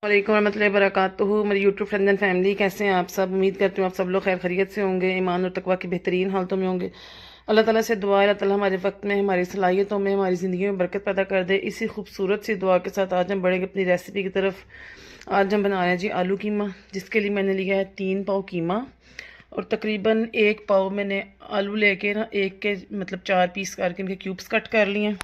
वालेकुम रहमतुल्लाहि वबरकातुहू। मेरी यूट्यूब फ्रेंड एंड फैमिली, कैसे हैं आप सब? उम्मीद करती हूँ आप सब लोग खैर खैरियत से होंगे, ईमान और तकवा की बेहतरीन हालतों में होंगे। अल्लाह ताला से दुआ है अल्लाह ताला हमारे वक्त में, हमारी सलाहियतों में, हमारी ज़िंदगी में बरकत पैदा कर दे। इसी खूबसूरत सी दुआ के साथ आज हम बढ़ेंगे अपनी रेसिपी की तरफ। आज हम बना रहे हैं जी आलू कीमा, जिसके लिए मैंने लिया है 3 पाव कीमा और तकरीबन 1 पाव मैंने आलू लेके ना एक के मतलब 4 पीस करके इनके क्यूब्स कट कर लिए हैं।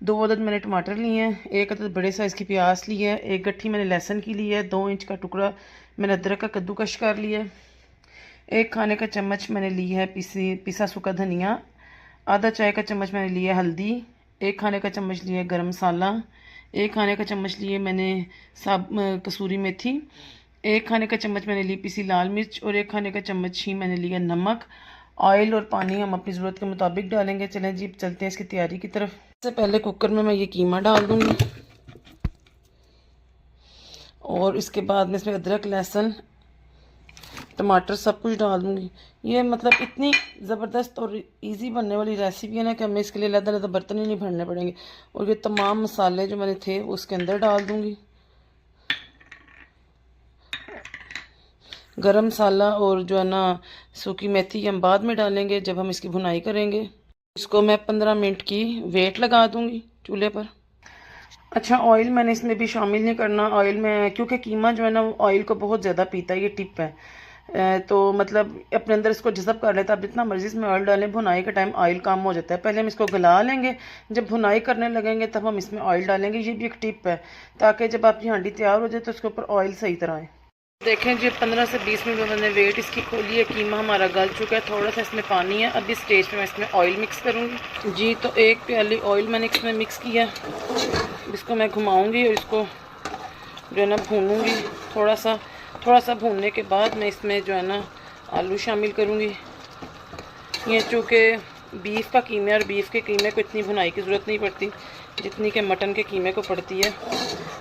2 अदद मैंने टमाटर लिए हैं, 1 अदद बड़े साइज़ की प्याज ली है, 1 गट्ठी मैंने लहसुन की ली है, 2 इंच का टुकड़ा मैंने अदरक का कद्दूकश कर लिया है, 1 खाने का चम्मच मैंने ली है पिसा सूखा धनिया, आधा चाय का चम्मच मैंने लिया है हल्दी, 1 खाने का चम्मच लिया है गरम मसाला, 1 खाने का चम्मच लिए मैंने कसूरी मेथी, 1 खाने का चम्मच मैंने ली पिसी लाल मिर्च और 1 खाने का चम्मच ही मैंने लिया नमक। ऑयल और पानी हम अपनी ज़रूरत के मुताबिक डालेंगे। चलें जी चलते हैं इसकी तैयारी की तरफ। सबसे पहले कुकर में मैं ये कीमा डाल दूँगी और इसके बाद में इसमें अदरक लहसुन टमाटर सब कुछ डाल दूँगी। ये मतलब इतनी ज़बरदस्त और इजी बनने वाली रेसिपी है ना कि हमें इसके लिए अलग-अलग बर्तन ही नहीं भरने पड़ेंगे। और ये तमाम मसाले जो मैंने थे उसके अंदर डाल दूँगी। गरम मसाला और जो है ना सूखी मेथी हम बाद में डालेंगे जब हम इसकी भुनाई करेंगे। इसको मैं 15 मिनट की वेट लगा दूँगी चूल्हे पर। अच्छा, ऑयल मैंने इसमें भी शामिल नहीं करना। ऑयल में क्योंकि कीमा जो है ना वो ऑयल को बहुत ज़्यादा पीता है, ये टिप है। तो मतलब अपने अंदर इसको जज़ब कर लेता है। आप जितना मर्ज़ी इसमें ऑयल डालें, भुनाई के टाइम ऑयल कम हो जाता है। पहले हम इसको गला लेंगे, जब भुनाई करने लगेंगे तब हम इसमें ऑयल डालेंगे। ये भी एक टिप है ताकि जब आपकी हांडी तैयार हो जाए तो उसके ऊपर ऑयल सही तरह आए। देखें जी 15 से 20 मिनट में मैंने वेट इसकी खोली है, कीमा हमारा गल चुका है, थोड़ा सा इसमें पानी है। अब इस स्टेज पे मैं इसमें ऑयल मिक्स करूँगी जी। तो 1 प्याली ऑयल मैंने इसमें मिक्स किया, इसको मैं घुमाऊँगी और इसको जो है ना भूनूँगी। थोड़ा सा भूनने के बाद मैं इसमें जो है ना आलू शामिल करूँगी। ये चूँकि बीफ का कीमा और बीफ के कीमे को इतनी भुनाई की ज़रूरत नहीं पड़ती जितनी कि मटन के कीमे को पड़ती है।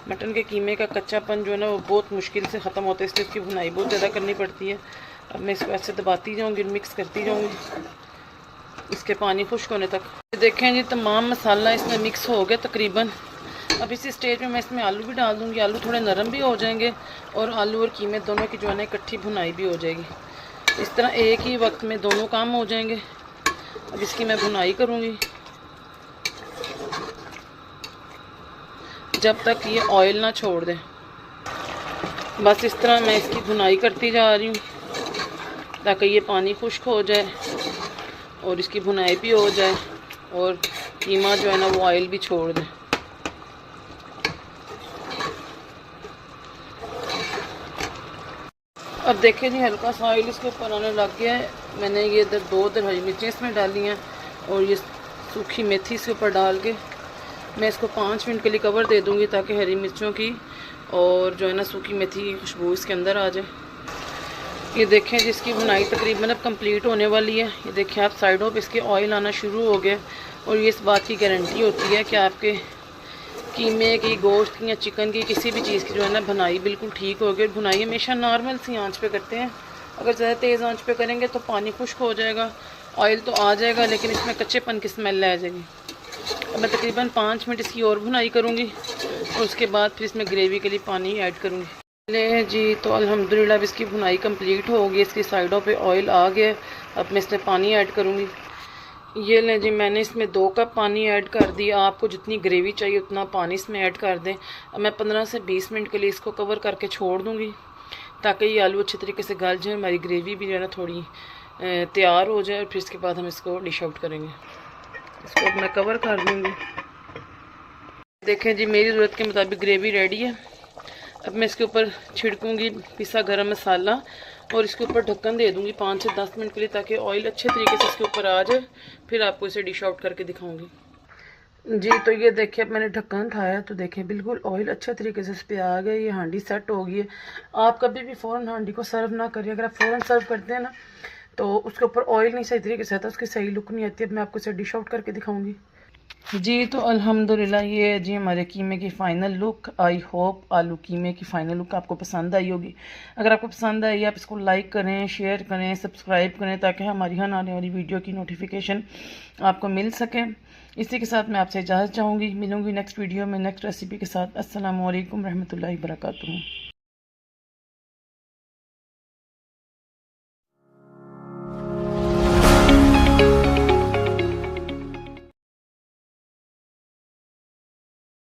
मटन के कीमे का कच्चापन जो है ना वो बहुत मुश्किल से ख़त्म होता है, इसलिए उसकी भुनाई बहुत ज़्यादा करनी पड़ती है। अब मैं इसको ऐसे दबाती जाऊँगी, मिक्स करती जाऊँगी इसके पानी खुश्क होने तक। देखें जी तमाम मसाला इसमें मिक्स हो गया तकरीबन। अब इसी स्टेज में मैं इसमें आलू भी डाल दूँगी। आलू थोड़े नरम भी हो जाएंगे और आलू और कीमे दोनों की जो है ना इकट्ठी भुनाई भी हो जाएगी। इस तरह एक ही वक्त में दोनों काम हो जाएंगे। अब इसकी मैं भुनाई करूँगी जब तक ये ऑयल ना छोड़ दे। बस इस तरह मैं इसकी भुनाई करती जा रही हूँ ताकि ये पानी खुश्क हो जाए और इसकी भुनाई भी हो जाए और कीमा जो है ना वो ऑयल भी छोड़ दे। अब देखें जी हल्का सा ऑयल इसके ऊपर आने लग गया है। मैंने ये इधर 2 हरी मिर्चें इसमें डाली हैं और ये सूखी मेथी इसके ऊपर डाल के मैं इसको 5 मिनट के लिए कवर दे दूँगी ताकि हरी मिर्चों की और जो है ना सूखी मेथी की खुशबू इसके अंदर आ जाए। ये देखें जिसकी भुनाई तकरीबन अब कंप्लीट होने वाली है। ये देखें आप साइडों पे इसके ऑयल आना शुरू हो गया और ये इस बात की गारंटी होती है कि आपके कीमे की, गोश्त की या चिकन की किसी भी चीज़ की जो है ना भुनाई बिल्कुल ठीक हो गई। भुनाई हमेशा नॉर्मल सी आंच पे करते हैं, अगर ज़्यादा तेज़ आंच पे करेंगे तो पानी खुश्क हो जाएगा, ऑयल तो आ जाएगा लेकिन इसमें कच्चेपन की स्मेल आ जाएगी। अब मैं तकरीबन 5 मिनट इसकी और भुनाई करूँगी और उसके बाद फिर इसमें ग्रेवी के लिए पानी ऐड करूँगी। ले जी तो अल्हम्दुलिल्लाह अब इसकी भुनाई कंप्लीट होगी, इसकी साइडों पे ऑयल आ गया। अब मैं इसमें पानी ऐड करूँगी। ये लें जी मैंने इसमें 2 कप पानी ऐड कर दिया। आपको जितनी ग्रेवी चाहिए उतना पानी इसमें ऐड कर दें। अब मैं 15 से 20 मिनट के लिए इसको कवर करके छोड़ दूँगी ताकि ये आलू अच्छे तरीके से गल जाए, हमारी ग्रेवी भी जो है ना थोड़ी तैयार हो जाए और फिर इसके बाद हम इसको डिश आउट करेंगे। इसको अब मैं कवर कर दूँगी। देखें जी मेरी ज़रूरत के मुताबिक ग्रेवी रेडी है। अब मैं इसके ऊपर छिड़कूँगी पिसा गरम मसाला और इसके ऊपर ढक्कन दे दूँगी 5 से 10 मिनट के लिए ताकि ऑयल अच्छे तरीके से इसके ऊपर आ जाए। फिर आपको इसे डिश आउट करके दिखाऊँगी जी। तो ये देखिए अब मैंने ढक्कन उठाया तो देखिए बिल्कुल ऑयल अच्छे तरीके से इस पर आ गया। ये हांडी सेट हो गई है। आप कभी भी फ़ौरन हांडी को सर्व ना करिए। अगर आप फ़ौरन सर्व करते हैं ना तो उसके ऊपर ऑयल नहीं सही तरीके से आता, उसकी सही लुक नहीं आती। अब मैं आपको इसे डिश आउट करके दिखाऊँगी। जी तो अल्हम्दुलिल्लाह ये है जी हमारे कीमे की फ़ाइनल लुक। आई होप आलू कीमे की फ़ाइनल लुक आपको पसंद आई होगी। अगर आपको पसंद आई आप इसको लाइक करें, शेयर करें, सब्सक्राइब करें ताकि हमारी हर आने वाली वीडियो की नोटिफिकेशन आपको मिल सके। इसी के साथ मैं आपसे इजाज़त चाहूँगी, मिलूँगी नेक्स्ट वीडियो में नेक्स्ट रेसिपी के साथ। अस्सलामु अलैकुम रहमतुल्लाहि व बरकातुहू।